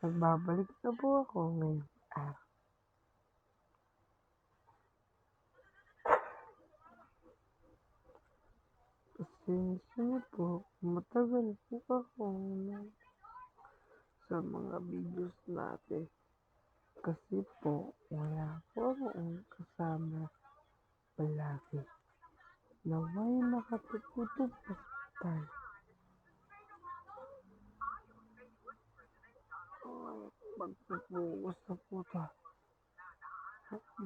Nagbabalik na po ako ngayong araw. Pasensya na po, matagal po ako sa mga videos natin. Kasi po, wala po akong kasama palagi. Naway makatututo po tayo. Magpupuwas na po tayo.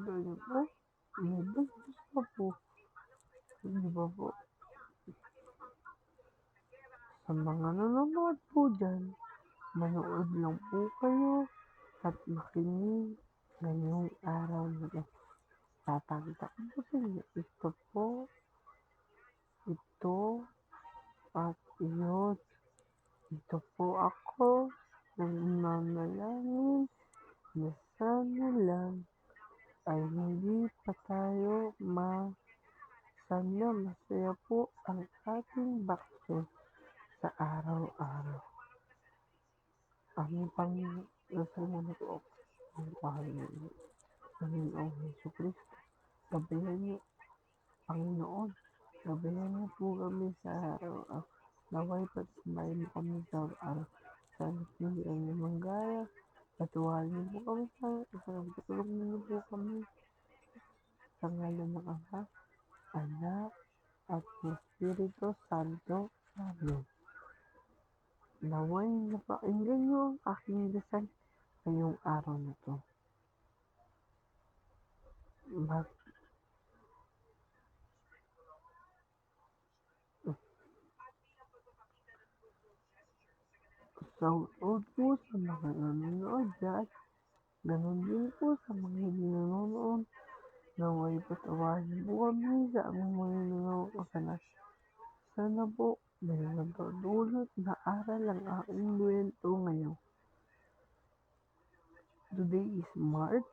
Dahil po, may bastos na po. Hindi ba po? Sa mga nanonood po dyan, manood lang po kayo at makinig ngayong araw na ito. Tatagda ko po sa inyo. Ito at iyon. Ito po ako nagmamalangin na sana lang ay hindi pa tayo sana masaya po ang ating bakasyon sa araw-araw. Ang Panginoon muna po ang Panginoong Heso Kristo. Gabayan niyo, Panginoon. Gabayan niyo po kami sa araw-araw. Naway pagsumayin mo kami sa araw. Sana hindi ang manggaya. Patuwarin niyo po kami sa isang tulong niyo po kami sa ngalan ng Ama, Anak, at Espiritu Santo. Amen. Naway napakinggan niyo ang aking dasal ngayong araw na to. Shoutout po sa mga nanonood dyan. Ganon din po sa mga hindi nanonood. Naway patawarin po kami sa aming mga nanonood. Sana po may nagdudulot na aral ang aking kwento ngayon. Today is March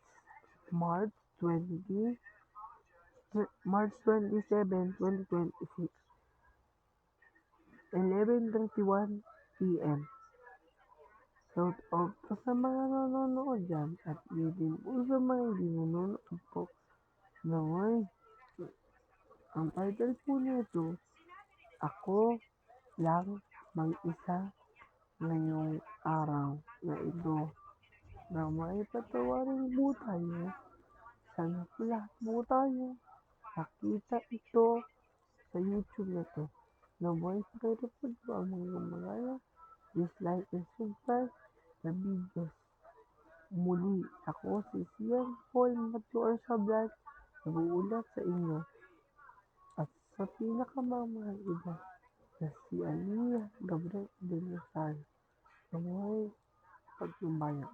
27, 2026, 11:31 PM. Shout out po sa mga nanonood dyan at din po sa mga hindi nanonood po. Naway, ang title po nito, Ako Lang Mag-isa Ngayong Araw na ito. Na may patawarin po tayo. Sana po lahat po tayo nakita ito sa YouTube na to. Naway pakirepod po ang mga dislike and subscribe na videos. Muli, ako si Sian Paul Matuar Sablan, nag-uulat sa inyo. At sa pinakamamahal iba na si Aliyah Gabriel de Rosario. Naway pagtumbayan.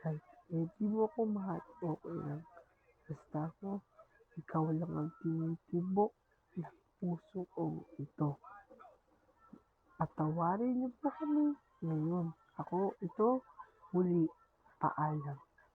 Kahit hindi mo ako mahal, okay lang. Basta ako, ikaw lang ang tinitibok ng puso ko ito. Patawarin niyo po kami ngayon. Ako ito, muli, paalam.